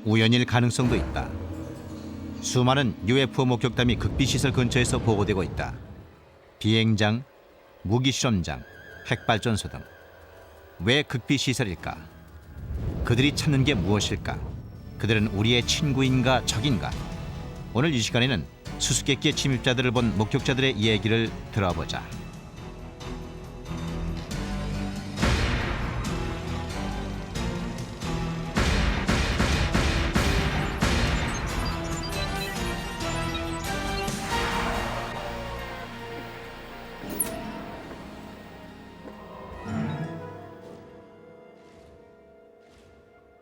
우연일 가능성도 있다. 수많은 UFO 목격담이 극비시설 근처에서 보고되고 있다. 비행장, 무기실험장, 핵발전소 등. 왜 극비시설일까? 그들이 찾는 게 무엇일까? 그들은 우리의 친구인가 적인가? 오늘 이 시간에는 수수께끼의 침입자들을 본 목격자들의 얘기를 들어보자.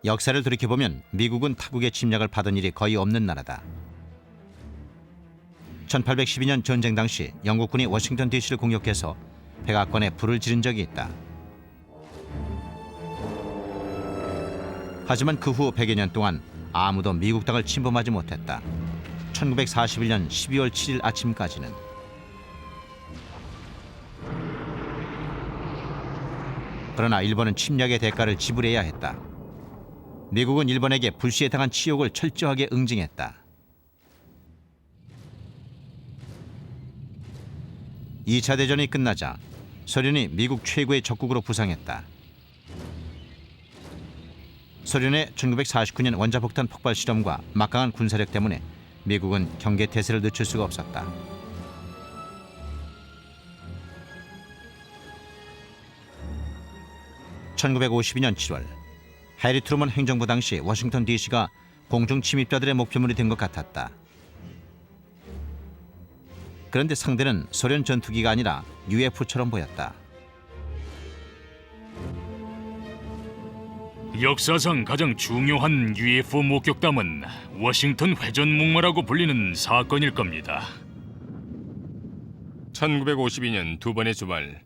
역사를 돌이켜보면 미국은 타국의 침략을 받은 일이 거의 없는 나라다. 1812년 전쟁 당시 영국군이 워싱턴 DC를 공격해서 백악관에 불을 지른 적이 있다. 하지만 그 후 100여 년 동안 아무도 미국 땅을 침범하지 못했다. 1941년 12월 7일 아침까지는. 그러나 일본은 침략의 대가를 지불해야 했다. 미국은 일본에게 불시에 당한 치욕을 철저하게 응징했다. 2차 대전이 끝나자 소련이 미국 최고의 적국으로 부상했다. 소련의 1949년 원자폭탄 폭발 실험과 막강한 군사력 때문에 미국은 경계태세를 늦출 수가 없었다. (1952년 7월) 해리 트루먼 행정부 당시 워싱턴 DC가 공중 침입자들의 목표물이 된 것 같았다. 그런데 상대는 소련 전투기가 아니라 UFO처럼 보였다. 역사상 가장 중요한 UFO 목격담은 워싱턴 회전목마라고 불리는 사건일 겁니다. 1952년 두 번의 주말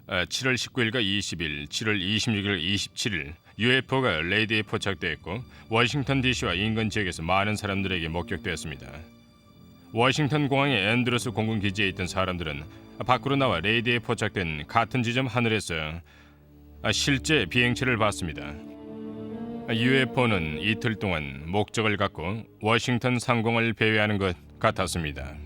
7월 19일과 20일, 7월 26일, 27일 UFO가 레이더에 포착되었고 워싱턴 DC와 인근 지역에서 많은 사람들에게 목격되었습니다. 워싱턴 공항의 앤드루스 공군 기지에 있던 사람들은 밖으로 나와 레이더에 포착된 같은 지점 하늘에서 실제 비행체를 봤습니다. UFO는 이틀 동안 목적을 갖고 워싱턴 상공을 배회하는 것 같았습니다.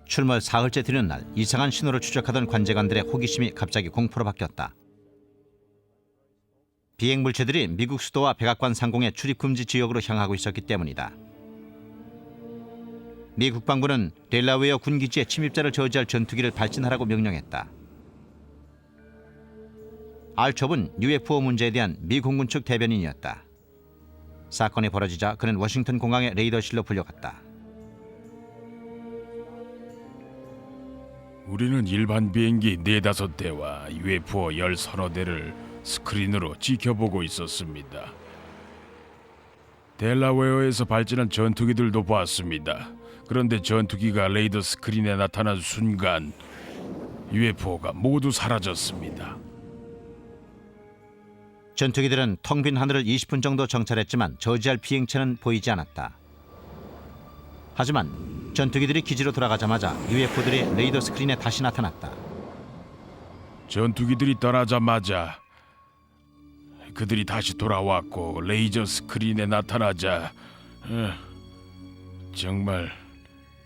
출몰 사흘째 되는 날 이상한 신호를 추적하던 관제관들의 호기심이 갑자기 공포로 바뀌었다. 비행 물체들이 미국 수도와 백악관 상공의 출입 금지 지역으로 향하고 있었기 때문이다. 미 국방부는 델라웨어 군기지에 침입자를 저지할 전투기를 발진하라고 명령했다. 알숍은 UFO 문제에 대한 미 공군 측 대변인이었다. 사건이 벌어지자 그는 워싱턴 공항의 레이더실로 불려갔다. 우리는 일반 비행기 4~5대와 UFO 10~30대를 스크린으로 지켜보고 있었습니다. 델라웨어에서 발진한 전투기들도 봤습니다. 그런데 전투기가 레이더 스크린에 나타난 순간 UFO가 모두 사라졌습니다. 전투기들은 텅 빈 하늘을 20분 정도 정찰했지만 저지할 비행체는 보이지 않았다. 하지만 전투기들이 기지로 돌아가자마자 UFO들이 레이더 스크린에 다시 나타났다. 전투기들이 떠나자마자 그들이 다시 돌아왔고 레이저 스크린에 나타나자 정말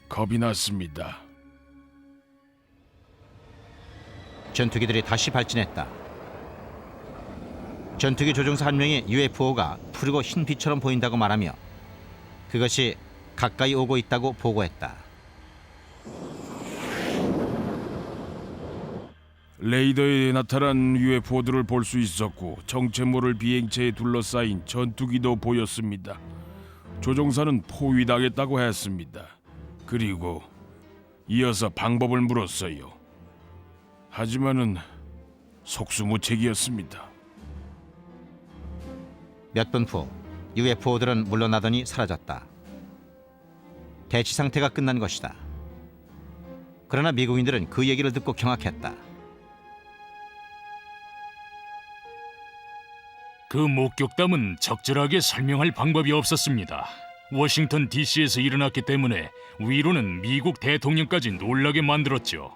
겁이 났습니다. 전투기들이 다시 발진했다. 전투기 조종사 한 명이 UFO가 푸르고 흰 빛처럼 보인다고 말하며 그것이 가까이 오고 있다고 보고했다. 레이더에 나타난 UFO들을 볼 수 있었고 정체 모를 비행체에 둘러싸인 전투기도 보였습니다. 조종사는 포위당했다고 했습니다. 그리고 이어서 방법을 물었어요. 하지만은 속수무책이었습니다. 몇 분 후 UFO들은 물러나더니 사라졌다. 대치 상태가 끝난 것이다. 그러나 미국인들은 그 얘기를 듣고 경악했다. 그 목격담은 적절하게 설명할 방법이 없었습니다. 워싱턴 DC에서 일어났기 때문에 위로는 미국 대통령까지 놀라게 만들었죠.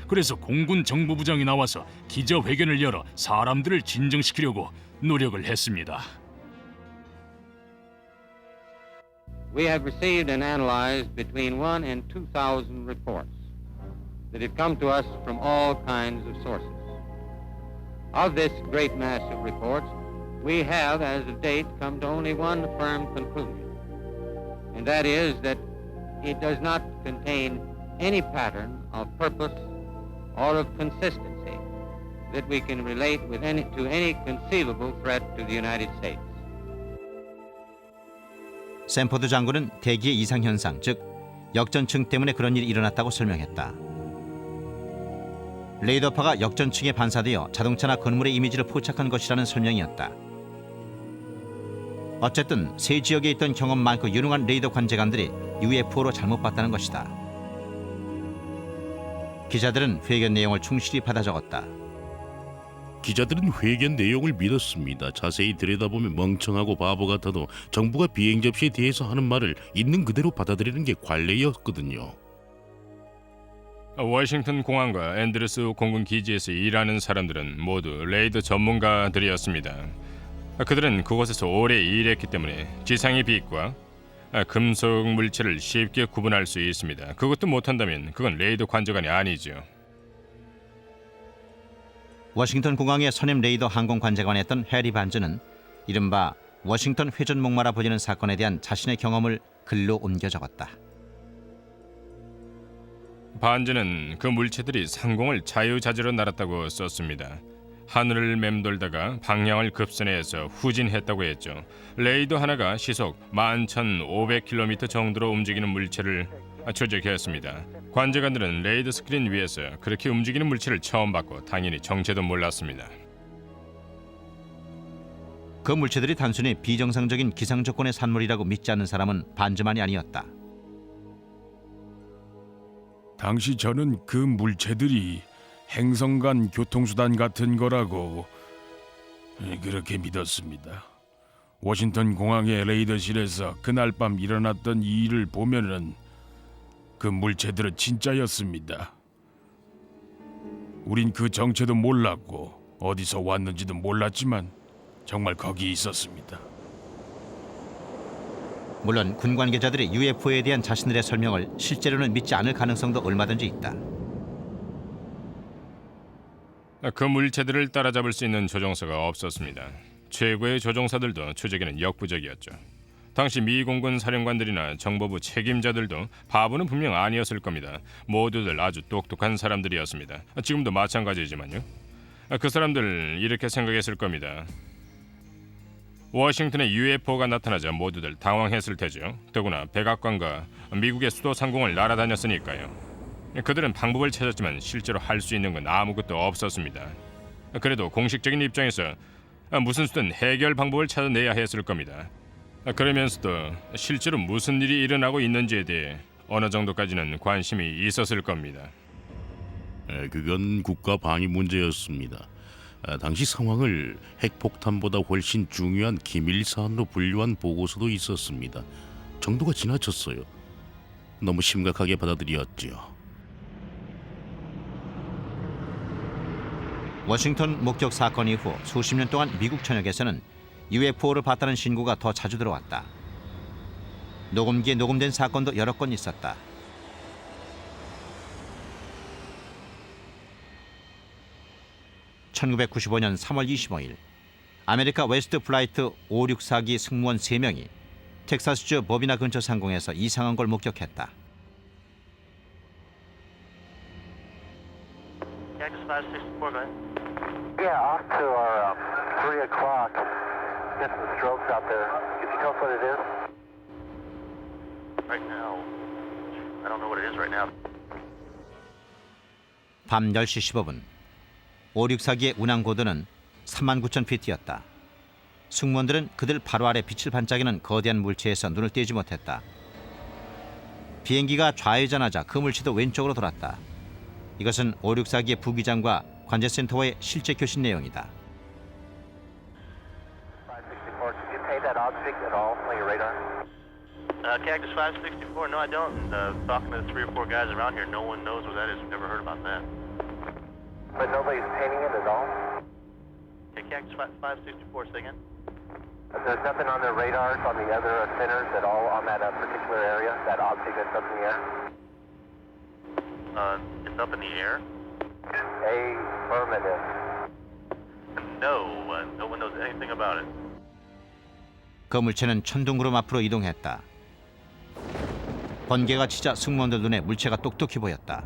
그래서 공군 정보부장이 나와서 기자회견을 열어 사람들을 진정시키려고 노력을 했습니다. we have received and analyzed between 1 and 2,000 reports that have come to us from all kinds of sources. Of this great mass of reports, we have, as of date, come to only one firm conclusion, and that is that it does not contain any pattern of purpose or of consistency that we can relate to any conceivable threat to the United States. 샌포드 장군은 대기의 이상 현상, 즉 역전층 때문에 그런 일이 일어났다고 설명했다. 레이더파가 역전층에 반사되어 자동차나 건물의 이미지를 포착한 것이라는 설명이었다. 어쨌든 세 지역에 있던 경험 많고 유능한 레이더 관제관들이 UFO로 잘못 봤다는 것이다. 기자들은 회견 내용을 충실히 받아 적었다. 기자들은 회견 내용을 믿었습니다. 자세히 들여다보면 멍청하고 바보 같아도 정부가 비행 접시에 대해서 하는 말을 있는 그대로 받아들이는 게 관례였거든요. 워싱턴 공항과 앤드루스 공군 기지에서 일하는 사람들은 모두 레이더 전문가들이었습니다. 그들은 그곳에서 오래 일했기 때문에 지상의 빛과 금속 물체를 쉽게 구분할 수 있습니다. 그것도 못한다면 그건 레이더 관제관이 아니죠. 워싱턴 공항의 선임 레이더 항공 관제관이었던 해리 반즈는 이른바 워싱턴 회전 목마라 보이는 사건에 대한 자신의 경험을 글로 옮겨 적었다. 반즈는 그 물체들이 상공을 자유자재로 날았다고 썼습니다. 하늘을 맴돌다가 방향을 급선회해서 후진했다고 했죠. 레이더 하나가 시속 11,500km 정도로 움직이는 물체를 추적했습니다. 관제관들은 레이더 스크린 위에서 그렇게 움직이는 물체를 처음 봤고 당연히 정체도 몰랐습니다. 그 물체들이 단순히 비정상적인 기상 조건의 산물이라고 믿지 않는 사람은 반즈만이 아니었다. 당시 저는 그 물체들이 행성 간 교통수단 같은 거라고 그렇게 믿었습니다. 워싱턴 공항의 레이더실에서 그날 밤 일어났던 이 일을 보면은 그 물체들은 진짜였습니다. 우린 그 정체도 몰랐고 어디서 왔는지도 몰랐지만 정말 거기 있었습니다. 물론 군 관계자들이 UFO에 대한 자신들의 설명을 실제로는 믿지 않을 가능성도 얼마든지 있다. 그 물체들을 따라잡을 수 있는 조종사가 없었습니다. 최고의 조종사들도 추적에는 역부족이었죠. 당시 미 공군 사령관들이나 정보부 책임자들도 바보는 분명 아니었을 겁니다. 모두들 아주 똑똑한 사람들이었습니다. 지금도 마찬가지지만요. 그 사람들 이렇게 생각했을 겁니다. 워싱턴에 UFO가 나타나자 모두들 당황했을 테죠. 더구나 백악관과 미국의 수도 상공을 날아다녔으니까요. 그들은 방법을 찾았지만 실제로 할 수 있는 건 아무것도 없었습니다. 그래도 공식적인 입장에서 무슨 수든 해결 방법을 찾아내야 했을 겁니다. 그러면서도 실제로 무슨 일이 일어나고 있는지에 대해 어느 정도까지는 관심이 있었을 겁니다. 그건 국가 방위 문제였습니다. 당시 상황을 핵폭탄보다 훨씬 중요한 기밀 사안으로 분류한 보고서도 있었습니다. 정도가 지나쳤어요. 너무 심각하게 받아들였죠. 워싱턴 목격 사건 이후 수십 년 동안 미국 전역에서는 UFO를 봤다는 신고가 더 자주 들어왔다. 녹음기에 녹음된 사건도 여러 건 있었다. (1995년 3월 25일) 아메리카 웨스트 플라이트 564기 승무원 3명이 텍사스주 버비나 근처 상공에서 이상한 걸 목격했다. Yeah, off to our 3 o'clock. Get some strokes out there. Could you tell us what it is? Right now, I don't know what it is right now. 밤 10시 15분 564기의 운항 고도는 39,000피트였다. 승무원들은 그들 바로 아래 빛을 반짝이는 거대한 물체에서 눈을 떼지 못했다. 비행기가 좌회전하자 그 물체도 왼쪽으로 돌았다. 이것은 564기의 부기장과 관제센터와의 실제 교신 내용이다. 564, did you pay that object at all on your radar? Cactus 564, no I don't. And talking to the 3 or 4 guys around here, no one knows what that is. We've never heard about that. But nobody's painting it at all? Okay, Cactus 564, say again? There's nothing on their radars on the other centers at all on that particular area, that object that's up in the air? It's up in the air? Affirmative. No, no one knows anything about it. 그 물체는 천둥구름 앞으로 이동했다. 번개가 치자 승무원들 눈에 물체가 똑똑히 보였다.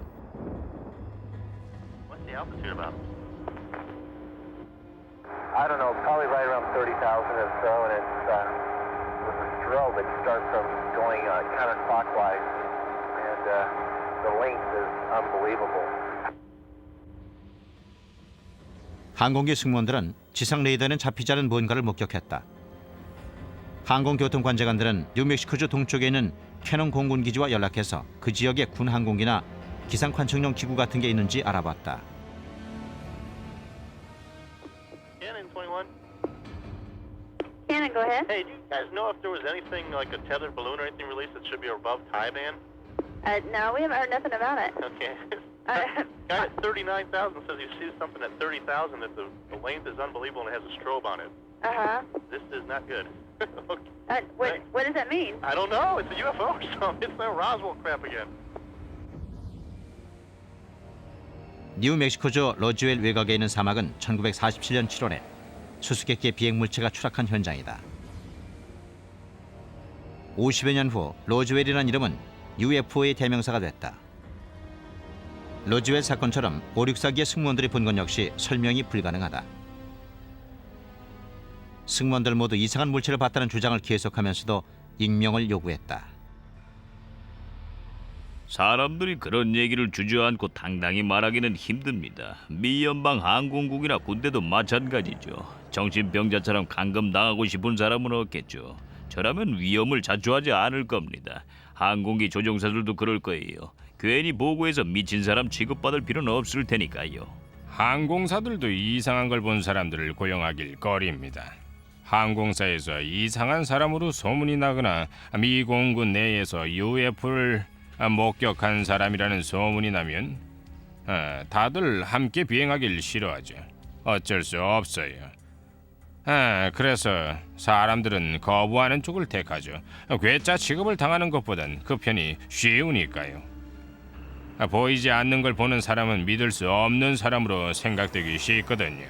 What's the altitude about? I don't know, probably right around 30,000 or so, and it's with a strobe, it starts from going counterclockwise, and the length is unbelievable. 항공기 승무원들은 지상 레이더에는 잡히지 않은 뭔가를 목격했다. 항공교통관제관들은 뉴멕시코주 동쪽에 있는 캐논 공군기지와 연락해서 그 지역에 군 항공기나 기상 관측용 기구 같은 게 있는지 알아봤다. Cannon 21. Cannon, go ahead. Hey, do you guys know if there was anything like a tethered balloon or anything released that should be above tie band? No, we haven't heard nothing about it. Okay. Guy at 39,000 says he sees something at 30,000 that the length is unbelievable and it has a strobe on it. Uh-huh. This is not good. Okay. What does that mean? I don't know. It's a UFO or something. It's that Roswell crap again. 뉴멕시코주 로즈웰 외곽에 있는 사막은 1947년 7월에 수수께끼 비행 물체가 추락한 현장이다. 50여 년 후 로즈웰이라는 이름은 UFO의 대명사가 됐다. 로즈웰 사건처럼 564기의 승무원들이 본 건 역시 설명이 불가능하다. 승무원들 모두 이상한 물체를 봤다는 주장을 계속하면서도 익명을 요구했다. 사람들이 그런 얘기를 주저앉고 당당히 말하기는 힘듭니다. 미 연방 항공국이나 군대도 마찬가지죠. 정신병자처럼 감금당하고 싶은 사람은 없겠죠. 저라면 위험을 자초하지 않을 겁니다. 항공기 조종사들도 그럴 거예요. 괜히 보고해서 미친 사람 취급받을 필요는 없을 테니까요. 항공사들도 이상한 걸 본 사람들을 고용하길 꺼립니다. 항공사에서 이상한 사람으로 소문이 나거나 미 공군 내에서 UFO를 목격한 사람이라는 소문이 나면 다들 함께 비행하길 싫어하죠. 어쩔 수 없어요. 그래서 사람들은 거부하는 쪽을 택하죠. 괴짜 취급을 당하는 것보단 그 편이 쉬우니까요. 보이지 않는 걸 보는 사람은 믿을 수 없는 사람으로 생각되기 쉽거든요.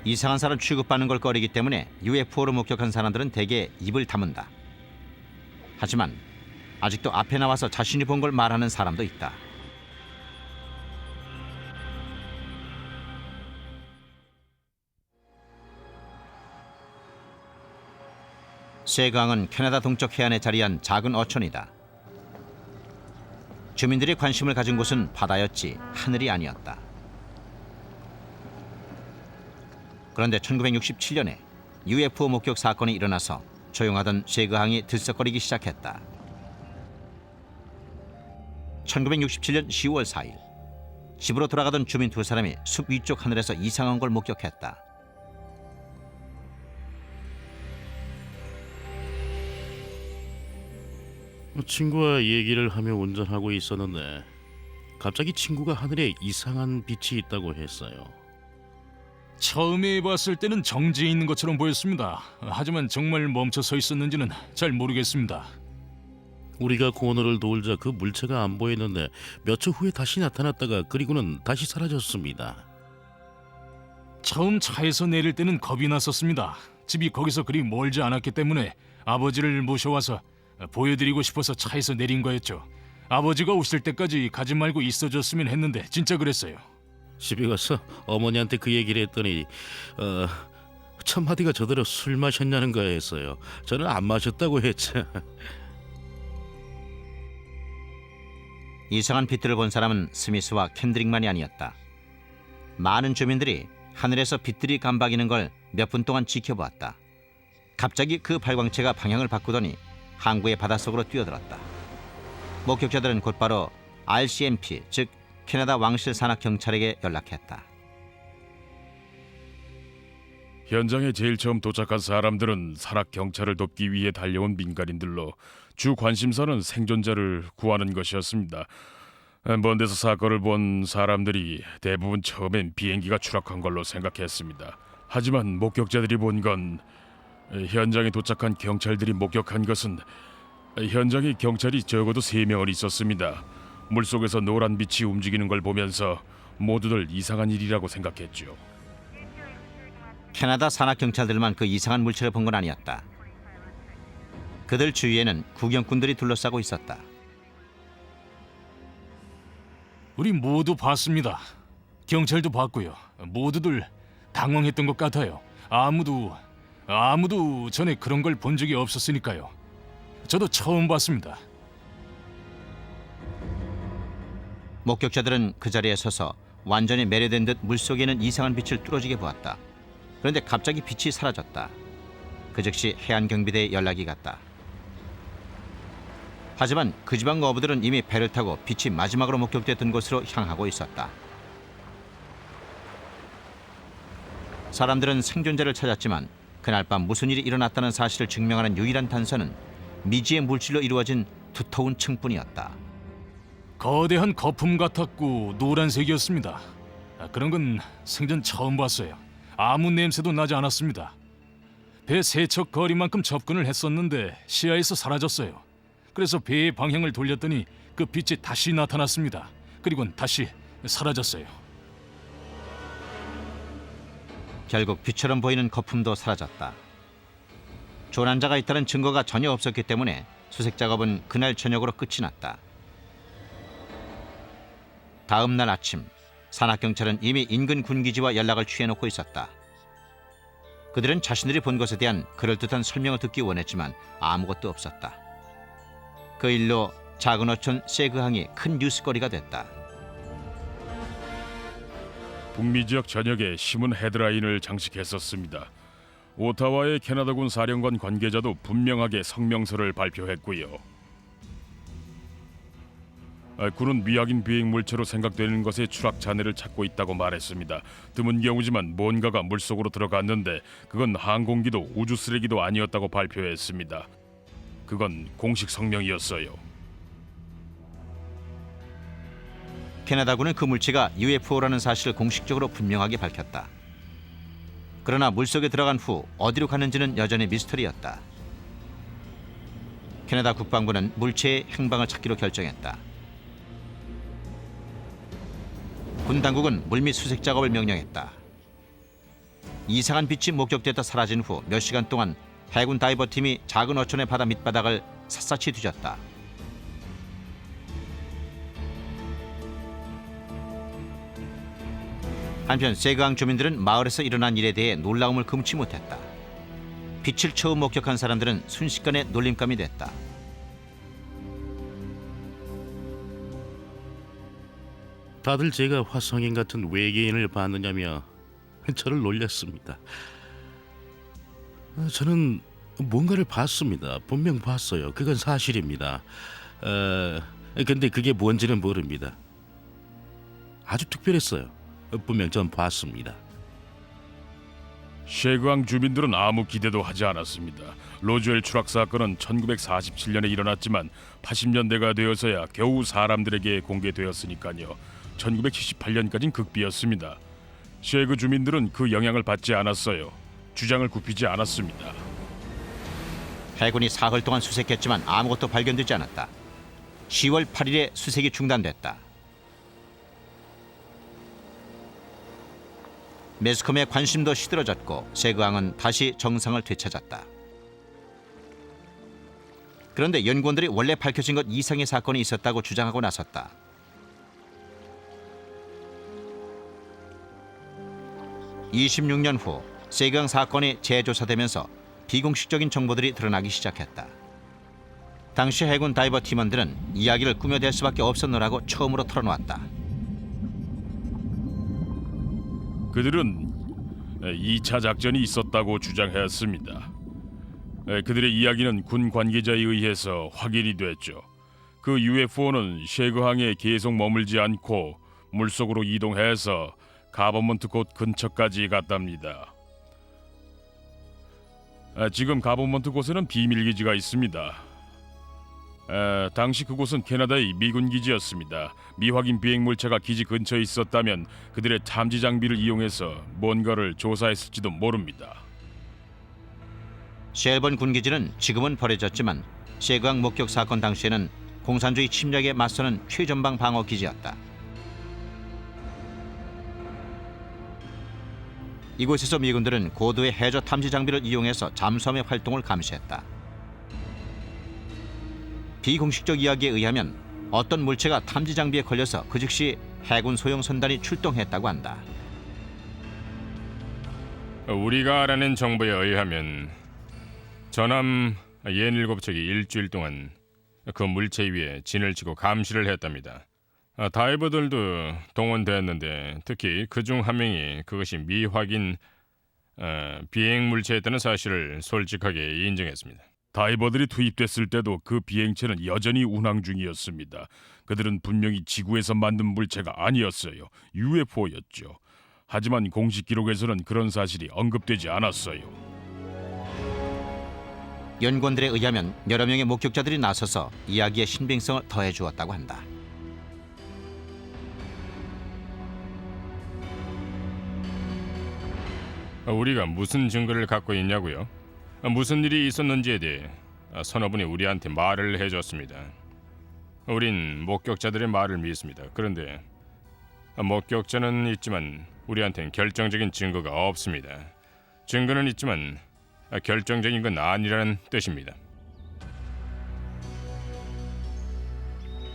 이상한 사람 취급받는 걸 꺼리기 때문에 UFO를 목격한 사람들은 대개 입을 다문다. 하지만 아직도 앞에 나와서 자신이 본 걸 말하는 사람도 있다. 세강은 캐나다 동쪽 해안에 자리한 작은 어촌이다. 주민들이 관심을 가진 곳은 바다였지 하늘이 아니었다. 그런데 1967년에 UFO 목격 사건이 일어나서 조용하던 세그항이 들썩거리기 시작했다. 1967년 10월 4일 집으로 돌아가던 주민 두 사람이 숲 위쪽 하늘에서 이상한 걸 목격했다. 친구와 얘기를 하며 운전하고 있었는데 갑자기 친구가 하늘에 이상한 빛이 있다고 했어요. 처음에 봤을 때는 정지해 있는 것처럼 보였습니다. 하지만 정말 멈춰 서 있었는지는 잘 모르겠습니다. 우리가 코너를 돌자 그 물체가 안 보였는데 몇 초 후에 다시 나타났다가 그리고는 다시 사라졌습니다. 처음 차에서 내릴 때는 겁이 났었습니다. 집이 거기서 그리 멀지 않았기 때문에 아버지를 모셔와서 보여드리고 싶어서 차에서 내린 거였죠. 아버지가 오실 때까지 가지 말고 있어줬으면 했는데 진짜 그랬어요. 집에 가서 어머니한테 그 얘기를 했더니 첫 마디가 저대로 술 마셨냐는 거였어요. 저는 안 마셨다고 했죠. 이상한 빛들을 본 사람은 스미스와 캔드릭만이 아니었다. 많은 주민들이 하늘에서 빛들이 깜박이는 걸 몇 분 동안 지켜보았다. 갑자기 그 발광체가 방향을 바꾸더니 항구의 바닷속으로 뛰어들었다. 목격자들은 곧바로 RCMP, 즉 캐나다 왕실 산악 경찰에게 연락했다. 현장에 제일 처음 도착한 사람들은 산악 경찰을 돕기 위해 달려온 민간인들로 주 관심사는 생존자를 구하는 것이었습니다. 먼 데서 사건을 본 사람들이 대부분 처음엔 비행기가 추락한 걸로 생각했습니다. 하지만 목격자들이 본 건 현장에 도착한 경찰들이 목격한 것은 현장에 경찰이 적어도 3명은 있었습니다. 물속에서 노란 빛이 움직이는 걸 보면서 모두들 이상한 일이라고 생각했죠. 캐나다 산악 경찰들만 그 이상한 물체를 본 건 아니었다. 그들 주위에는 구경꾼들이 둘러싸고 있었다. 우리 모두 봤습니다. 경찰도 봤고요. 모두들 당황했던 것 같아요. 아무도 전에 그런 걸 본 적이 없었으니까요. 저도 처음 봤습니다. 목격자들은 그 자리에 서서 완전히 매료된 듯 물속에 있는 이상한 빛을 뚫어지게 보았다. 그런데 갑자기 빛이 사라졌다. 그 즉시 해안경비대에 연락이 갔다. 하지만 그 지방 어부들은 이미 배를 타고 빛이 마지막으로 목격됐던 곳으로 향하고 있었다. 사람들은 생존자를 찾았지만 그날 밤 무슨 일이 일어났다는 사실을 증명하는 유일한 단서는 미지의 물질로 이루어진 두터운 층뿐이었다. 거대한 거품 같았고 노란색이었습니다. 그런 건 생전 처음 봤어요. 아무 냄새도 나지 않았습니다. 배 세척 거리만큼 접근을 했었는데 시야에서 사라졌어요. 그래서 배의 방향을 돌렸더니 그 빛이 다시 나타났습니다. 그리고는 다시 사라졌어요. 결국 빛처럼 보이는 거품도 사라졌다. 조난자가 있다는 증거가 전혀 없었기 때문에 수색 작업은 그날 저녁으로 끝이 났다. 다음 날 아침, 산악경찰은 이미 인근 군기지와 연락을 취해놓고 있었다. 그들은 자신들이 본 것에 대한 그럴듯한 설명을 듣기 원했지만 아무것도 없었다. 그 일로 작은 어촌 세그항이 큰 뉴스거리가 됐다. 북미 지역 전역에 신문 헤드라인을 장식했었습니다. 오타와의 캐나다군 사령관 관계자도 분명하게 성명서를 발표했고요. 군은 미확인 비행 물체로 생각되는 것의 추락 잔해를 찾고 있다고 말했습니다. 드문 경우지만 뭔가가 물속으로 들어갔는데 그건 항공기도 우주 쓰레기도 아니었다고 발표했습니다. 그건 공식 성명이었어요. 캐나다군은 그 물체가 UFO라는 사실을 공식적으로 분명하게 밝혔다. 그러나 물속에 들어간 후 어디로 갔는지는 여전히 미스터리였다. 캐나다 국방부는 물체의 행방을 찾기로 결정했다. 군 당국은 물밑 수색 작업을 명령했다. 이상한 빛이 목격됐다 사라진 후 몇 시간 동안 해군 다이버 팀이 작은 어촌의 바다 밑바닥을 샅샅이 뒤졌다. 한편 세그항 주민들은 마을에서 일어난 일에 대해 놀라움을 금치 못했다. 빛을 처음 목격한 사람들은 순식간에 놀림감이 됐다. 다들 제가 화성인 같은 외계인을 봤느냐며 저를 놀렸습니다. 저는 뭔가를 봤습니다. 분명 봤어요. 그건 사실입니다. 근데 그게 뭔지는 모릅니다. 아주 특별했어요. 분명 전 봤습니다. 셰그항 주민들은 아무 기대도 하지 않았습니다. 로즈웰 추락 사건은 1947년에 일어났지만 80년대가 되어서야 겨우 사람들에게 공개되었으니까요. 1978년까지는 극비였습니다. 셰그 주민들은 그 영향을 받지 않았어요. 주장을 굽히지 않았습니다. 해군이 사흘 동안 수색했지만 아무것도 발견되지 않았다. 10월 8일에 수색이 중단됐다. 매스컴의 관심도 시들어졌고 세그항은 다시 정상을 되찾았다. 그런데 연구원들이 원래 밝혀진 것 이상의 사건이 있었다고 주장하고 나섰다. (26년) 후 세그항 사건이 재조사되면서 비공식적인 정보들이 드러나기 시작했다. 당시 해군 다이버 팀원들은 이야기를 꾸며댈 수밖에 없었노라고 처음으로 털어놓았다. 그들은 2차 작전이 있었다고 주장했습니다. 그들의 이야기는 군 관계자에 의해서 확인이 됐죠. 그 UFO는 셰그항에 계속 머물지 않고 물속으로 이동해서 가버먼트 곳 근처까지 갔답니다. 지금 가버먼트 곳에는 비밀기지가 있습니다. 당시 그곳은 캐나다의 미군 기지였습니다. 미확인 비행 물체가 기지 근처에 있었다면 그들의 탐지 장비를 이용해서 뭔가를 조사했을지도 모릅니다. 쉘번 군기지는 지금은 버려졌지만 셰그항 목격 사건 당시에는 공산주의 침략에 맞서는 최전방 방어 기지였다. 이곳에서 미군들은 고도의 해저 탐지 장비를 이용해서 잠수함의 활동을 감시했다. 비공식적 이야기에 의하면 어떤 물체가 탐지 장비에 걸려서 그 즉시 해군 소형 선단이 출동했다고 한다. 우리가 알아낸 정보에 의하면 전함 옌7척이 일주일 동안 그 물체 위에 진을 치고 감시를 했답니다. 다이버들도 동원됐는데 특히 그중 한 명이 그것이 미확인 비행 물체였다는 사실을 솔직하게 인정했습니다. 다이버들이 투입됐을 때도 그 비행체는 여전히 운항 중이었습니다. 그들은 분명히 지구에서 만든 물체가 아니었어요. UFO였죠. 하지만 공식 기록에서는 그런 사실이 언급되지 않았어요. 연구원들에 의하면 여러 명의 목격자들이 나서서 이야기의 신빙성을 더해 주었다고 한다. 우리가 무슨 증거를 갖고 있냐고요? 무슨 일이 있었는지에 대해 서너 분이 우리한테 말을 해줬습니다. 우린 목격자들의 말을 믿습니다. 그런데 목격자는 있지만 우리한테는 결정적인 증거가 없습니다. 증거는 있지만 결정적인 건 아니라는 뜻입니다.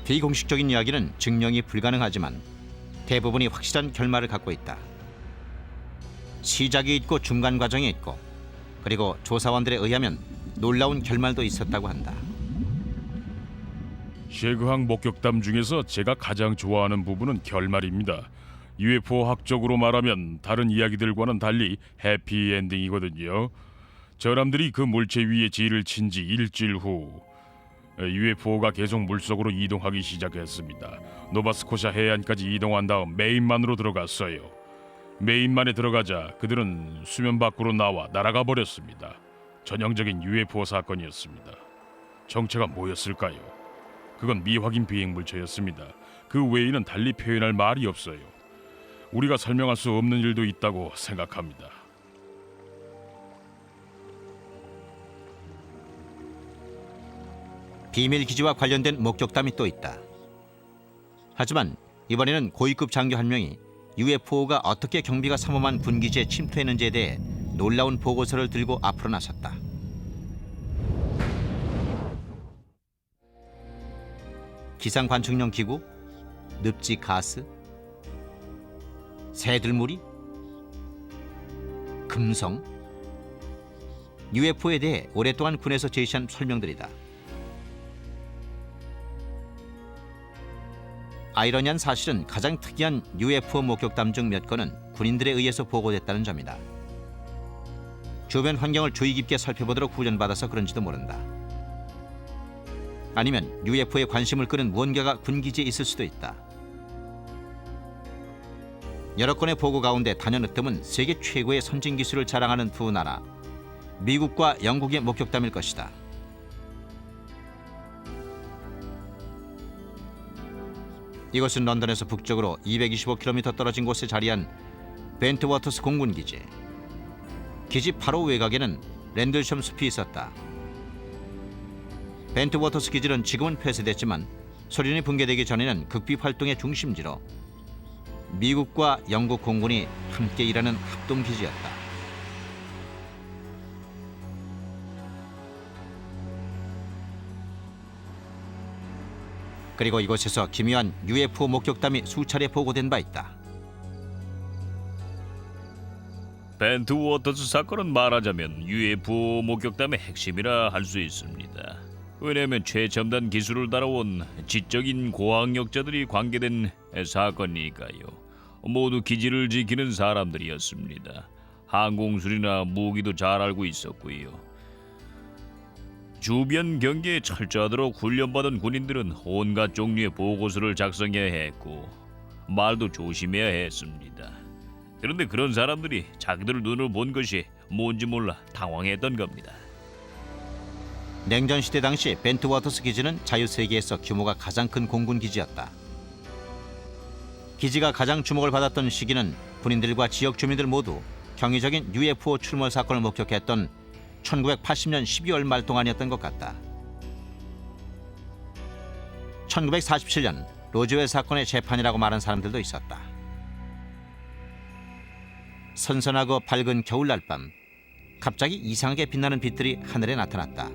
비공식적인 이야기는 증명이 불가능하지만 대부분이 확실한 결말을 갖고 있다. 시작이 있고 중간 과정이 있고 그리고 조사원들에 의하면 놀라운 결말도 있었다고 한다. 셰그항 목격담 중에서 제가 가장 좋아하는 부분은 결말입니다. UFO 학적으로 말하면 다른 이야기들과는 달리 해피엔딩이거든요. 저람들이 그 물체 위에 진을 친 지 일주일 후 UFO가 계속 물속으로 이동하기 시작했습니다. 노바스코샤 해안까지 이동한 다음 메인만으로 들어갔어요. 메인만에 들어가자 그들은 수면 밖으로 나와 날아가 버렸습니다. 전형적인 UFO 사건이었습니다. 정체가 뭐였을까요? 그건 미확인 비행 물체였습니다. 그 외에는 달리 표현할 말이 없어요. 우리가 설명할 수 없는 일도 있다고 생각합니다. 비밀 기지와 관련된 목격담이 또 있다. 하지만 이번에는 고위급 장교 한 명이 UFO가 어떻게 경비가 삼엄한 군기지에 침투했는지에 대해 놀라운 보고서를 들고 앞으로 나섰다. 기상 관측용 기구, 늪지 가스, 새들무리, 금성, UFO에 대해 오랫동안 군에서 제시한 설명들이다. 아이러니한 사실은 가장 특이한 UFO 목격담 중 몇 건은 군인들에 의해서 보고됐다는 점이다. 주변 환경을 주의 깊게 살펴보도록 훈련받아서 그런지도 모른다. 아니면 UFO에 관심을 끄는 무언가가 군기지에 있을 수도 있다. 여러 건의 보고 가운데 단연으뜸은 세계 최고의 선진 기술을 자랑하는 두 나라, 미국과 영국의 목격담일 것이다. 이것은 런던에서 북쪽으로 225km 떨어진 곳에 자리한 벤트워터스 공군기지. 기지 바로 외곽에는 랜들섬 숲이 있었다. 벤트워터스 기지는 지금은 폐쇄됐지만 소련이 붕괴되기 전에는 극비 활동의 중심지로 미국과 영국 공군이 함께 일하는 합동기지였다. 그리고 이곳에서 기묘한 UFO 목격담이 수차례 보고된 바 있다. 벤트워터스 사건은 말하자면 UFO 목격담의 핵심이라 할 수 있습니다. 왜냐하면 최첨단 기술을 따라온 지적인 고학력자들이 관계된 사건이니까요. 모두 기지를 지키는 사람들이었습니다. 항공술이나 무기도 잘 알고 있었고요. 주변 경계에 철저하도록 훈련받은 군인들은 온갖 종류의 보고서를 작성해야 했고 말도 조심해야 했습니다. 그런데 그런 사람들이 자기들 눈으로 본 것이 뭔지 몰라 당황했던 겁니다. 냉전 시대 당시 벤트워터스 기지는 자유세계에서 규모가 가장 큰 공군 기지였다. 기지가 가장 주목을 받았던 시기는 군인들과 지역 주민들 모두 경이적인 UFO 출몰 사건을 목격했던 1980년 12월 말 동안이었던 것 같다. 1947년 로즈웰 사건의 재판이라고 말한 사람들도 있었다. 선선하고 밝은 겨울날 밤, 갑자기 이상하게 빛나는 빛들이 하늘에 나타났다.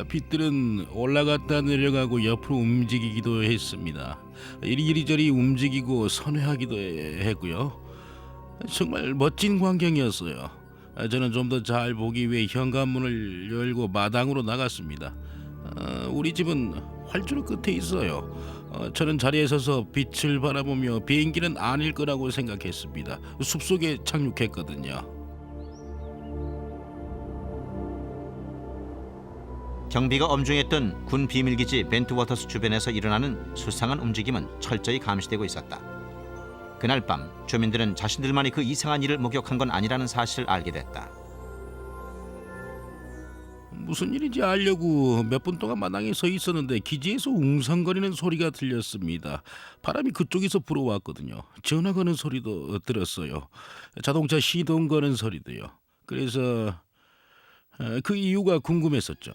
빛들은 올라갔다 내려가고 옆으로 움직이기도 했습니다. 이리저리 움직이고 선회하기도 했고요. 정말 멋진 광경이었어요. 저는 좀 더 잘 보기 위해 현관문을 열고 마당으로 나갔습니다. 우리 집은 활주로 끝에 있어요. 저는 자리에 서서 빛을 바라보며 비행기는 아닐 거라고 생각했습니다. 숲속에 착륙했거든요. 경비가 엄중했던 군 비밀기지 벤트워터스 주변에서 일어나는 수상한 움직임은 철저히 감시되고 있었다. 그날 밤 주민들은 자신들만이 그 이상한 일을 목격한 건 아니라는 사실을 알게 됐다. 무슨 일인지 알려고 몇 분 동안 마당에 서 있었는데 기지에서 웅성거리는 소리가 들렸습니다. 바람이 그쪽에서 불어왔거든요. 전화 거는 소리도 들었어요. 자동차 시동 거는 소리도요. 그래서 그 이유가 궁금했었죠.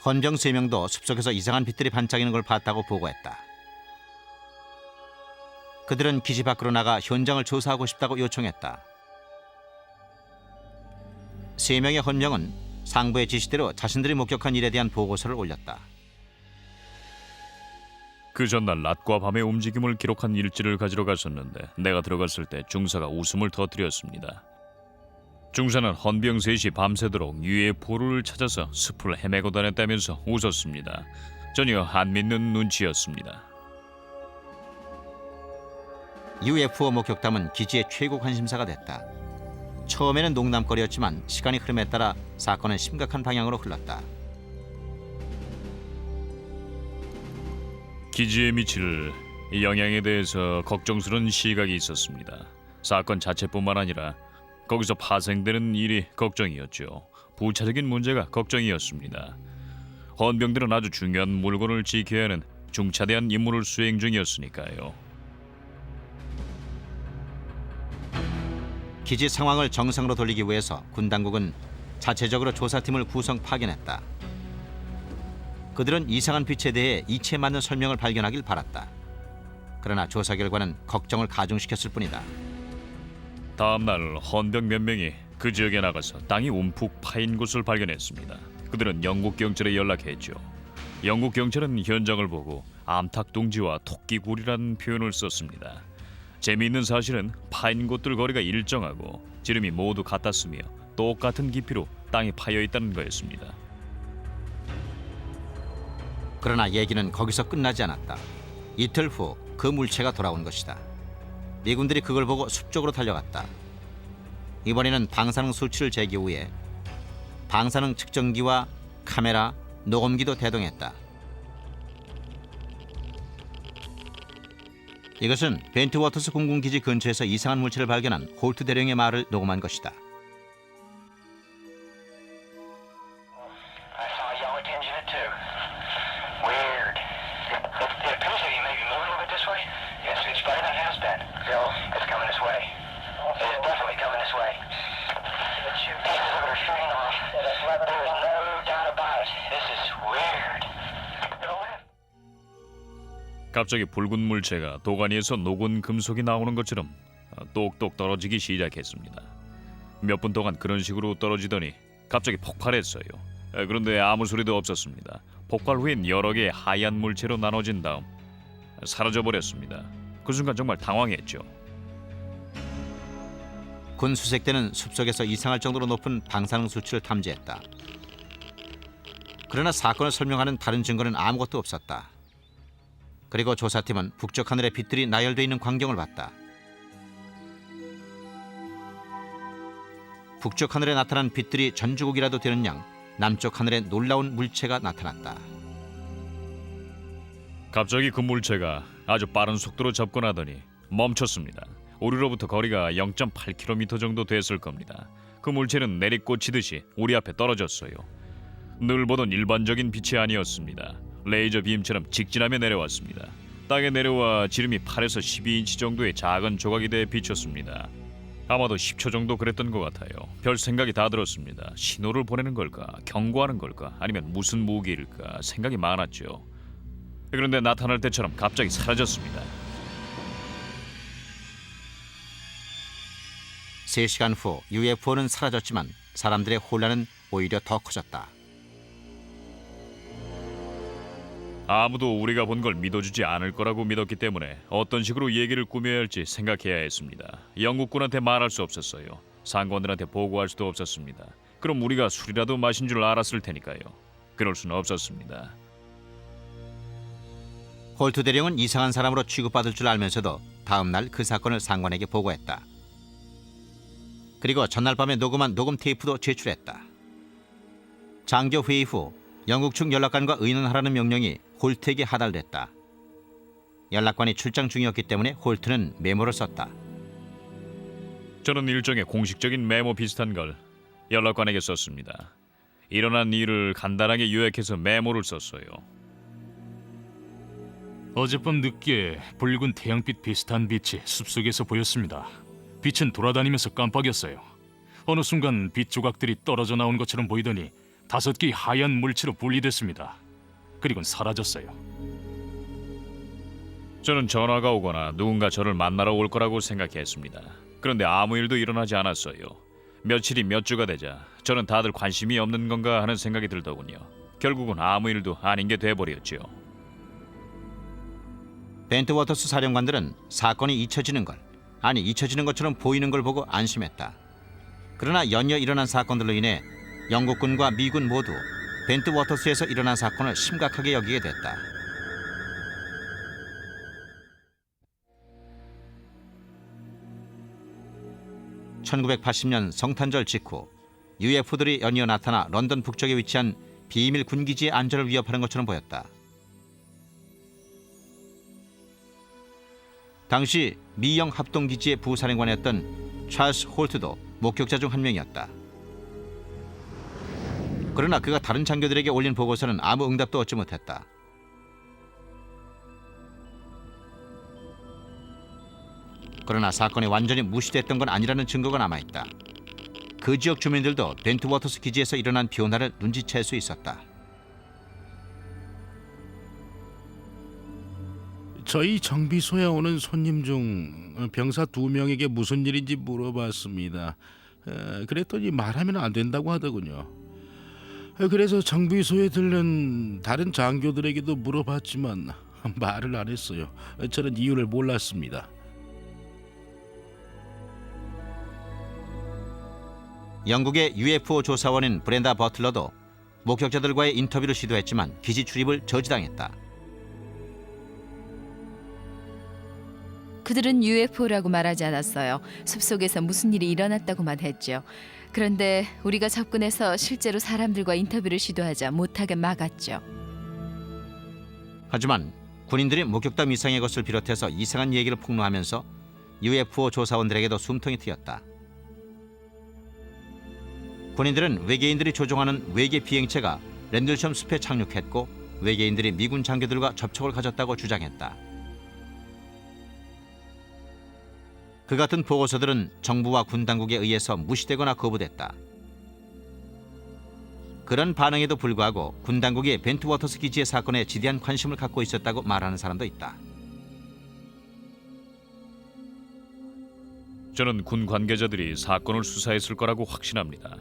헌병 3명도 숲속에서 이상한 빛들이 반짝이는 걸 봤다고 보고했다. 그들은 기지 밖으로 나가 현장을 조사하고 싶다고 요청했다. 3명의 헌병은 상부의 지시대로 자신들이 목격한 일에 대한 보고서를 올렸다. 그 전날 낮과 밤의 움직임을 기록한 일지를 가지러 갔었는데 내가 들어갔을 때 중사가 웃음을 터뜨렸습니다. 중사는 헌병 셋이 밤새도록 UFO를 찾아서 숲을 헤매고 다녔다면서 웃었습니다. 전혀 안 믿는 눈치였습니다. UFO 목격담은 기지의 최고 관심사가 됐다. 처음에는 농담거리였지만 시간이 흐름에 따라 사건은 심각한 방향으로 흘렀다. 기지에 미칠 영향에 대해서 걱정스러운 시각이 있었습니다. 사건 자체뿐만 아니라 거기서 파생되는 일이 걱정이었죠. 부차적인 문제가 걱정이었습니다. 헌병들은 아주 중요한 물건을 지켜야 하는 중차대한 임무를 수행 중이었으니까요. 기지 상황을 정상으로 돌리기 위해서 군 당국은 자체적으로 조사팀을 파견했다. 그들은 이상한 빛에 대해 이치에 맞는 설명을 발견하길 바랐다. 그러나 조사 결과는 걱정을 가중시켰을 뿐이다. 다음 날 헌병 몇 명이 그 지역에 나가서 땅이 움푹 파인 곳을 발견했습니다. 그들은 영국 경찰에 연락했죠. 영국 경찰은 현장을 보고 암탉둥지와 토끼굴이라는 표현을 썼습니다. 재미있는 사실은 파인 곳들 거리가 일정하고 지름이 모두 같았으며 똑같은 깊이로 땅이 파여 있다는 거였습니다. 그러나 얘기는 거기서 끝나지 않았다. 이틀 후 그 물체가 돌아온 것이다. 미군들이 그걸 보고 숲 쪽으로 달려갔다. 이번에는 방사능 수치를 재기 위해 방사능 측정기와 카메라, 녹음기도 대동했다. 이것은 벤트워터스 공군기지 근처에서 이상한 물체를 발견한 홀트 대령의 말을 녹음한 것이다. 갑자기 붉은 물체가 도가니에서 녹은 금속이 나오는 것처럼 똑똑 떨어지기 시작했습니다. 몇 분 동안 그런 식으로 떨어지더니 갑자기 폭발했어요. 그런데 아무 소리도 없었습니다. 폭발 후엔 여러 개의 하얀 물체로 나눠진 다음 사라져버렸습니다. 그 순간 정말 당황했죠. 군 수색대는 숲속에서 이상할 정도로 높은 방사능 수치를 탐지했다. 그러나 사건을 설명하는 다른 증거는 아무것도 없었다. 그리고 조사팀은 북쪽 하늘의 빛들이 나열되어 있는 광경을 봤다. 북쪽 하늘에 나타난 빛들이 전주곡이라도 되는 양 남쪽 하늘에 놀라운 물체가 나타났다. 갑자기 그 물체가 아주 빠른 속도로 접근하더니 멈췄습니다. 우리로부터 거리가 0.8km 정도 됐을 겁니다. 그 물체는 내리꽂히듯이 우리 앞에 떨어졌어요. 늘 보던 일반적인 빛이 아니었습니다. 레이저 빔처럼 직진하며 내려왔습니다. 땅에 내려와 지름이 8에서 12인치 정도의 작은 조각이 돼 비쳤습니다. 아마도 10초 정도 그랬던 것 같아요. 별 생각이 다 들었습니다. 신호를 보내는 걸까? 경고하는 걸까? 아니면 무슨 무기일까? 생각이 많았죠. 그런데 나타날 때처럼 갑자기 사라졌습니다. 3시간 후 UFO는 사라졌지만 사람들의 혼란은 오히려 더 커졌다. 아무도 우리가 본 걸 믿어주지 않을 거라고 믿었기 때문에 어떤 식으로 얘기를 꾸며야 할지 생각해야 했습니다. 영국군한테 말할 수 없었어요. 상관들한테 보고할 수도 없었습니다. 그럼 우리가 술이라도 마신 줄 알았을 테니까요. 그럴 수는 없었습니다. 홀트 대령은 이상한 사람으로 취급받을 줄 알면서도 다음 날 그 사건을 상관에게 보고했다. 그리고 전날 밤에 녹음한 녹음 테이프도 제출했다. 장교 회의 후 영국 측 연락관과 의논하라는 명령이 홀트에게 하달됐다. 연락관이 출장 중이었기 때문에 홀트는 메모를 썼다. 저는 일종의 공식적인 메모 비슷한 걸 연락관에게 썼습니다. 일어난 일을 간단하게 요약해서 메모를 썼어요. 어젯밤 늦게 붉은 태양빛 비슷한 빛이 숲속에서 보였습니다. 빛은 돌아다니면서 깜빡였어요. 어느 순간 빛 조각들이 떨어져 나온 것처럼 보이더니 5개의 하얀 물체로 분리됐습니다. 그리고는 사라졌어요. 저는 전화가 오거나 누군가 저를 만나러 올 거라고 생각했습니다. 그런데 아무 일도 일어나지 않았어요. 며칠이 몇 주가 되자 저는 다들 관심이 없는 건가 하는 생각이 들더군요. 결국은 아무 일도 아닌 게 돼버렸죠. 벤트 워터스 사령관들은 사건이 잊혀지는 것처럼 보이는 걸 보고 안심했다. 그러나 연이어 일어난 사건들로 인해 영국군과 미군 모두 벤트 워터스에서 일어난 사건을 심각하게 여기게 됐다. (1980년) 성탄절 직후 UFO들이 연이어 나타나 런던 북쪽에 위치한 비밀 군기지의 안전을 위협하는 것처럼 보였다. 당시 미영 합동기지의 부사령관이었던 찰스 홀트도 목격자 중 한 명이었다. 그러나 그가 다른 장교들에게 올린 보고서는 아무 응답도 얻지 못했다. 그러나 사건이 완전히 무시됐던 건 아니라는 증거가 남아있다. 그 지역 주민들도 벤트 워터스 기지에서 일어난 변화를 눈치챌 수 있었다. 저희 정비소에 오는 손님 중 병사 2명에게 무슨 일인지 물어봤습니다. 그랬더니 말하면 안 된다고 하더군요. 그래서 정비소에 들른 다른 장교들에게도 물어봤지만 말을 안 했어요. 저는 이유를 몰랐습니다. 영국의 UFO 조사원인 브렌다 버틀러도 목격자들과의 인터뷰를 시도했지만 기지 출입을 저지당했다. 그들은 UFO라고 말하지 않았어요. 숲속에서 무슨 일이 일어났다고만 했죠. 그런데 우리가 접근해서 실제로 사람들과 인터뷰를 시도하자 못하게 막았죠. 하지만 군인들이 목격담 이상의 것을 비롯해서 이상한 얘기를 폭로하면서 UFO 조사원들에게도 숨통이 트였다. 군인들은 외계인들이 조종하는 외계 비행체가 랜들섬 숲에 착륙했고 외계인들이 미군 장교들과 접촉을 가졌다고 주장했다. 그 같은 보고서들은 정부와 군 당국에 의해서 무시되거나 거부됐다. 그런 반응에도 불구하고 군 당국이 벤트 워터스 기지의 사건에 지대한 관심을 갖고 있었다고 말하는 사람도 있다. 저는 군 관계자들이 사건을 수사했을 거라고 확신합니다.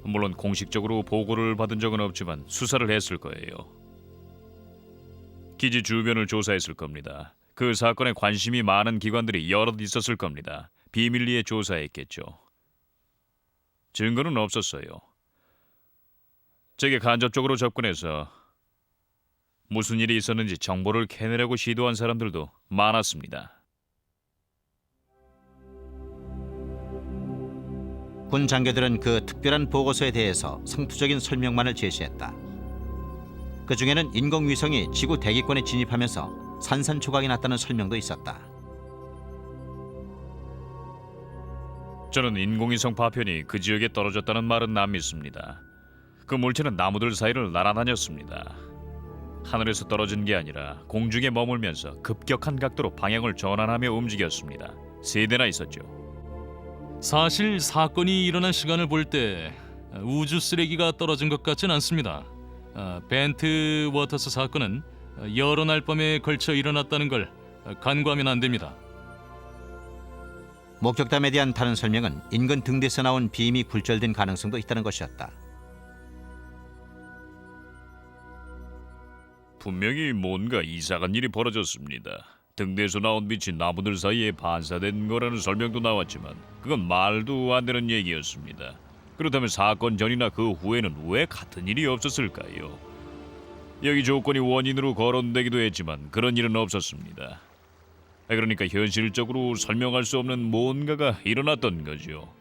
물론 공식적으로 보고를 받은 적은 없지만 수사를 했을 거예요. 기지 주변을 조사했을 겁니다. 그 사건에 관심이 많은 기관들이 여럿 있었을 겁니다. 비밀리에 조사했겠죠. 증거는 없었어요. 제게 간접적으로 접근해서 무슨 일이 있었는지 정보를 캐내려고 시도한 사람들도 많았습니다. 군 장교들은 그 특별한 보고서에 대해서 상투적인 설명만을 제시했다. 그 중에는 인공위성이 지구 대기권에 진입하면서 산산조각이 났다는 설명도 있었다. 저는 인공위성 파편이 그 지역에 떨어졌다는 말은 안 믿습니다. 그 물체는 나무들 사이를 날아다녔습니다. 하늘에서 떨어진 게 아니라 공중에 머물면서 급격한 각도로 방향을 전환하며 움직였습니다. 3대나 있었죠. 사실 사건이 일어난 시간을 볼 때 우주 쓰레기가 떨어진 것 같진 않습니다. 벤트 워터스 사건은 여러 날 밤에 걸쳐 일어났다는 걸 간과하면 안 됩니다. 목격담에 대한 다른 설명은 인근 등대에서 나온 비임이 굴절된 가능성도 있다는 것이었다. 분명히 뭔가 이상한 일이 벌어졌습니다. 등대에서 나온 빛이 나무들 사이에 반사된 거라는 설명도 나왔지만 그건 말도 안 되는 얘기였습니다. 그렇다면 사건 전이나 그 후에는 왜 같은 일이 없었을까요? 여기 조건이 원인으로 거론되기도 했지만 그런 일은 없었습니다. 그러니까 현실적으로 설명할 수 없는 뭔가가 일어났던 거죠.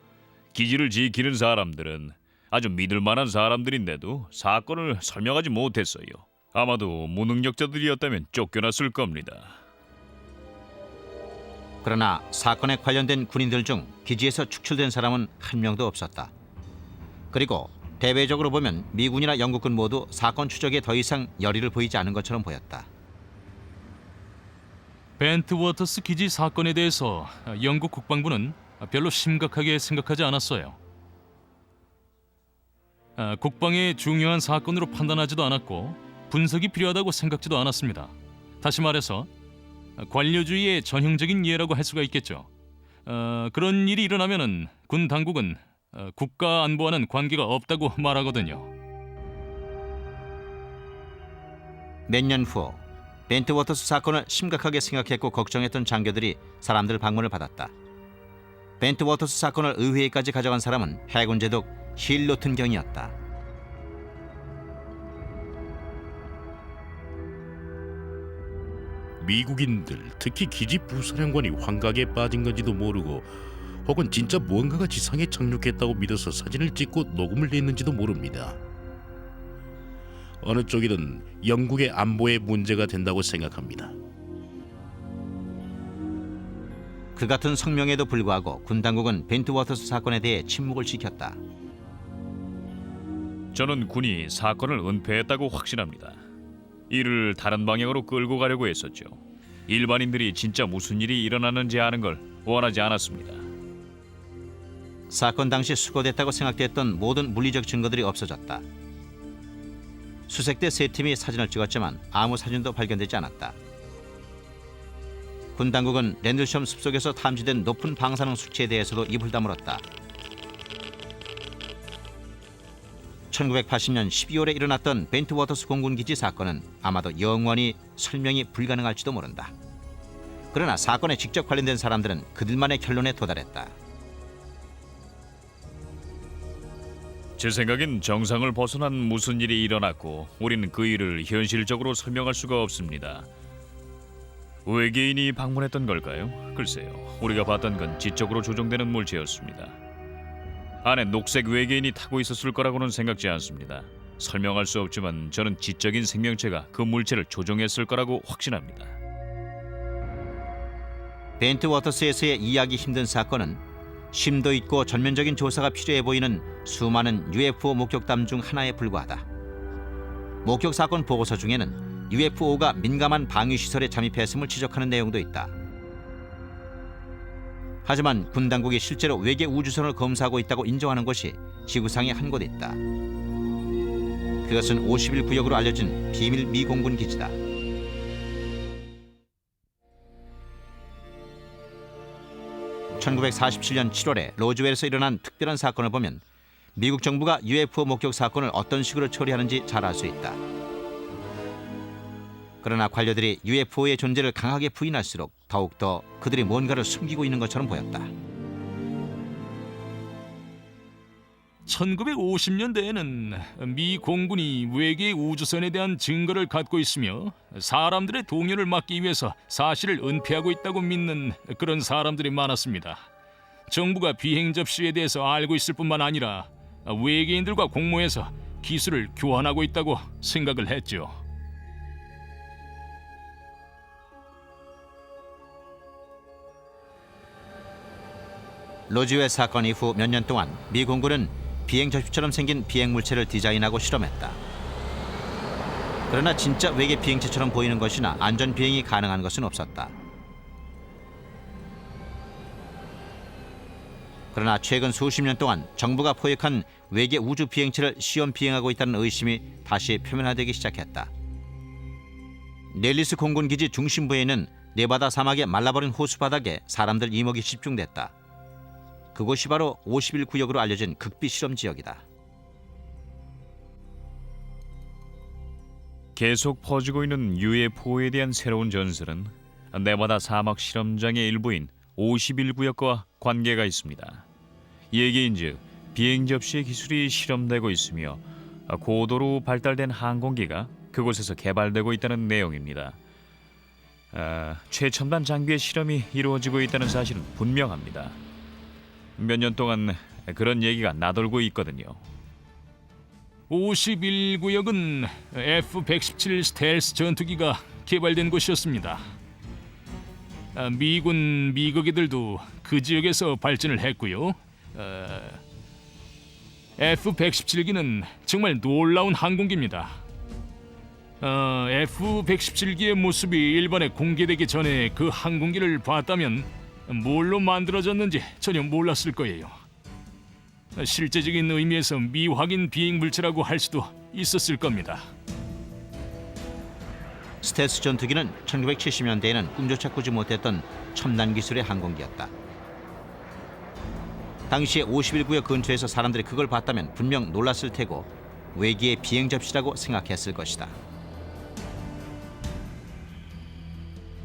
기지를 지키는 사람들은 아주 믿을 만한 사람들인데도 사건을 설명하지 못했어요. 아마도 무능력자들이었다면 쫓겨났을 겁니다. 그러나 사건에 관련된 군인들 중 기지에서 축출된 사람은 한 명도 없었다. 그리고 대외적으로 보면 미군이나 영국군 모두 사건 추적에 더 이상 열의를 보이지 않은 것처럼 보였다. 벤트 워터스 기지 사건에 대해서 영국 국방부는 별로 심각하게 생각하지 않았어요. 국방의 중요한 사건으로 판단하지도 않았고 분석이 필요하다고 생각지도 않았습니다. 다시 말해서 관료주의의 전형적인 예라고 할 수가 있겠죠. 그런 일이 일어나면은 군 당국은 국가 안보와는 관계가 없다고 말하거든요. 몇 년 후 벤트 워터스 사건을 심각하게 생각했고 걱정했던 장교들이 사람들 방문을 받았다. 벤트 워터스 사건을 의회에까지 가져간 사람은 해군 제독 힐로튼 경이었다. 미국인들, 특히 기지 부사령관이 환각에 빠진 건지도 모르고 혹은 진짜 무언가가 지상에 착륙했다고 믿어서 사진을 찍고 녹음을 냈는지도 모릅니다. 어느 쪽이든 영국의 안보에 문제가 된다고 생각합니다. 그 같은 성명에도 불구하고 군 당국은 벤트 워터스 사건에 대해 침묵을 지켰다. 저는 군이 사건을 은폐했다고 확신합니다. 이를 다른 방향으로 끌고 가려고 했었죠. 일반인들이 진짜 무슨 일이 일어났는지 아는 걸 원하지 않았습니다. 사건 당시 수거됐다고 생각됐던 모든 물리적 증거들이 없어졌다. 수색대 3팀이 사진을 찍었지만 아무 사진도 발견되지 않았다. 군 당국은 랜들섬 숲속에서 탐지된 높은 방사능 수치에 대해서도 입을 다물었다. 1980년 12월에 일어났던 벤트 워터스 공군 기지 사건은 아마도 영원히 설명이 불가능할지도 모른다. 그러나 사건에 직접 관련된 사람들은 그들만의 결론에 도달했다. 제 생각엔 정상을 벗어난 무슨 일이 일어났고 우리는 그 일을 현실적으로 설명할 수가 없습니다. 외계인이 방문했던 걸까요? 글쎄요. 우리가 봤던 건 지적으로 조종되는 물체였습니다. 안에 녹색 외계인이 타고 있었을 거라고는 생각지 않습니다. 설명할 수 없지만 저는 지적인 생명체가 그 물체를 조종했을 거라고 확신합니다. 벤트 워터스에서의 이해하기 힘든 사건은 심도 있고 전면적인 조사가 필요해 보이는 수많은 UFO 목격담 중 하나에 불과하다. 목격 사건 보고서 중에는 UFO가 민감한 방위시설에 잠입했음을 지적하는 내용도 있다. 하지만 군 당국이 실제로 외계 우주선을 검사하고 있다고 인정하는 곳이 지구상에 한 곳 있다. 그것은 51구역으로 알려진 비밀 미공군 기지다. (1947년 7월에) 로즈웰에서 일어난 특별한 사건을 보면 미국 정부가 UFO 목격 사건을 어떤 식으로 처리하는지 잘 알 수 있다. 그러나 관료들이 UFO의 존재를 강하게 부인할수록 더욱더 그들이 뭔가를 숨기고 있는 것처럼 보였다. 1950년대에는 미 공군이 외계 우주선에 대한 증거를 갖고 있으며 사람들의 동요를 막기 위해서 사실을 은폐하고 있다고 믿는 그런 사람들이 많았습니다. 정부가 비행 접시에 대해서 알고 있을 뿐만 아니라 외계인들과 공모해서 기술을 교환하고 있다고 생각을 했죠. 로즈웰 사건 이후 몇 년 동안 미 공군은 비행 접시처럼 생긴 비행 물체를 디자인하고 실험했다. 그러나 진짜 외계 비행체처럼 보이는 것이나 안전 비행이 가능한 것은 없었다. 그러나 최근 수십 년 동안 정부가 포획한 외계 우주 비행체를 시험 비행하고 있다는 의심이 다시 표면화되기 시작했다. 넬리스 공군기지 중심부에 있는 네바다 사막의 말라버린 호수 바닥에 사람들 이목이 집중됐다. 그곳이 바로 51구역으로 알려진 극비 실험 지역이다. 계속 퍼지고 있는 UFO에 대한 새로운 전설은 네바다 사막 실험장의 일부인 51구역과 관계가 있습니다. 얘기인즉 비행 접시의 기술이 실험되고 있으며 고도로 발달된 항공기가 그곳에서 개발되고 있다는 내용입니다. 최첨단 장비의 실험이 이루어지고 있다는 사실은 분명합니다. 몇 년 동안 그런 얘기가 나돌고 있거든요. 51구역은 F-117 스텔스 전투기가 개발된 곳이었습니다. 미군 미거기들도 그 지역에서 발전을 했고요. F-117기는 정말 놀라운 항공기입니다. F-117기의 모습이 일반에 공개되기 전에 그 항공기를 봤다면 뭘로 만들어졌는지 전혀 몰랐을 거예요. 실제적인 의미에서 미확인 비행 물체라고 할 수도 있었을 겁니다. 스텔스 전투기는 1970년대에는 꿈조차 꾸지 못했던 첨단 기술의 항공기였다. 당시에 51구역 근처에서 사람들이 그걸 봤다면 분명 놀랐을 테고 외계의 비행 접시라고 생각했을 것이다.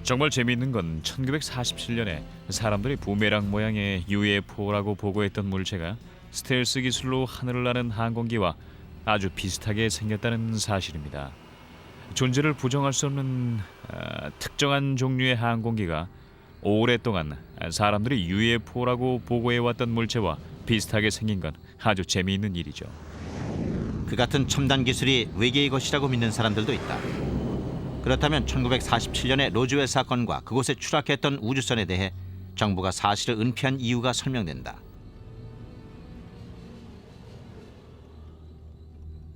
정말 재미있는 건 1947년에 사람들이 부메랑 모양의 UFO라고 보고했던 물체가 스텔스 기술로 하늘을 나는 항공기와 아주 비슷하게 생겼다는 사실입니다. 존재를 부정할 수 없는 특정한 종류의 항공기가 오랫동안 사람들이 UFO라고 보고해왔던 물체와 비슷하게 생긴 건 아주 재미있는 일이죠. 그 같은 첨단 기술이 외계의 것이라고 믿는 사람들도 있다. 그렇다면 1947년의 로즈웰 사건과 그곳에 추락했던 우주선에 대해 정부가 사실을 은폐한 이유가 설명된다.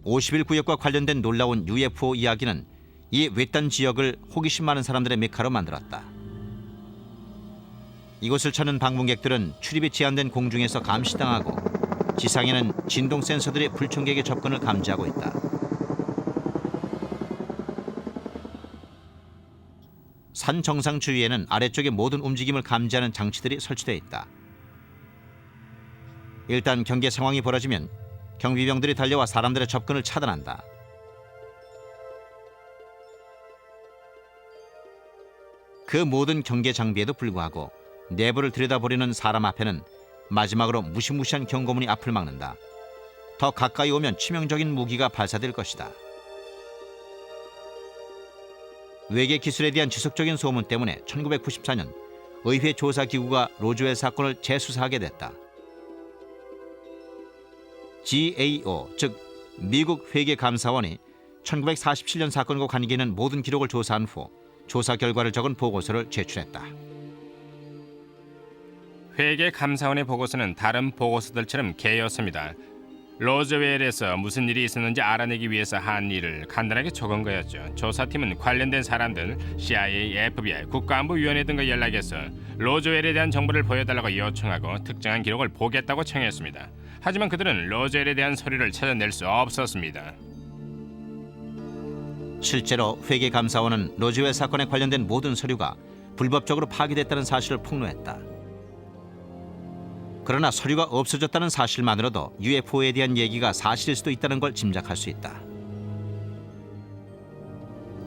51구역과 관련된 놀라운 UFO 이야기는 이 외딴 지역을 호기심 많은 사람들의 메카로 만들었다. 이곳을 찾는 방문객들은 출입이 제한된 공중에서 감시당하고 지상에는 진동 센서들이 불청객의 접근을 감지하고 있다. 산 정상 주위에는 아래쪽의 모든 움직임을 감지하는 장치들이 설치되어 있다. 일단 경계 상황이 벌어지면 경비병들이 달려와 사람들의 접근을 차단한다. 그 모든 경계 장비에도 불구하고 내부를 들여다보려는 사람 앞에는 마지막으로 무시무시한 경고문이 앞을 막는다. 더 가까이 오면 치명적인 무기가 발사될 것이다. 외계 기술에 대한 지속적인 소문 때문에 1994년 의회 조사기구가 로즈웰 사건을 재수사하게 됐다. GAO, 즉 미국 회계감사원이 1947년 사건과 관계 있는 모든 기록을 조사한 후 조사 결과를 적은 보고서를 제출했다. 회계 감사원의 보고서는 다른 보고서들처럼 개였습니다. 로즈웰에서 무슨 일이 있었는지 알아내기 위해서 한 일을 간단하게 적은 거였죠. 조사팀은 관련된 사람들, CIA, FBI, 국가안보위원회 등과 연락해서 로즈웰에 대한 정보를 보여달라고 요청하고 특정한 기록을 보겠다고 청했습니다. 하지만 그들은 로즈웰에 대한 서류를 찾아낼 수 없었습니다. 실제로 회계감사원은 로즈웰 사건에 관련된 모든 서류가 불법적으로 파기됐다는 사실을 폭로했다. 그러나 서류가 없어졌다는 사실만으로도 UFO에 대한 얘기가 사실일 수도 있다는 걸 짐작할 수 있다.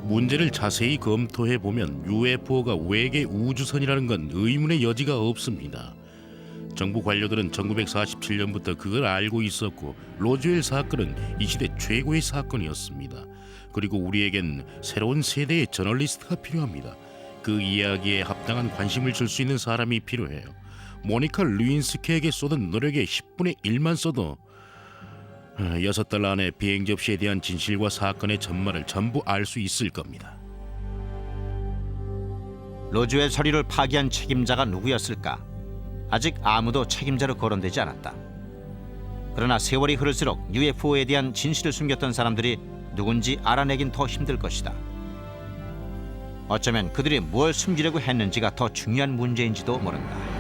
문제를 자세히 검토해 보면 UFO가 외계 우주선이라는 건 의문의 여지가 없습니다. 정부 관료들은 1947년부터 그걸 알고 있었고 로즈웰 사건은 이 시대 최고의 사건이었습니다. 그리고 우리에겐 새로운 세대의 저널리스트가 필요합니다. 그 이야기에 합당한 관심을 줄 수 있는 사람이 필요해요. 모니카 루인스키에게 쏟은 노력의 10분의 1만 써도 6달 안에 비행 접시에 대한 진실과 사건의 전말을 전부 알 수 있을 겁니다. 로즈웰 서류를 파기한 책임자가 누구였을까? 아직 아무도 책임자로 거론되지 않았다. 그러나 세월이 흐를수록 UFO에 대한 진실을 숨겼던 사람들이 누군지 알아내긴 더 힘들 것이다. 어쩌면 그들이 뭘 숨기려고 했는지가 더 중요한 문제인지도 모른다.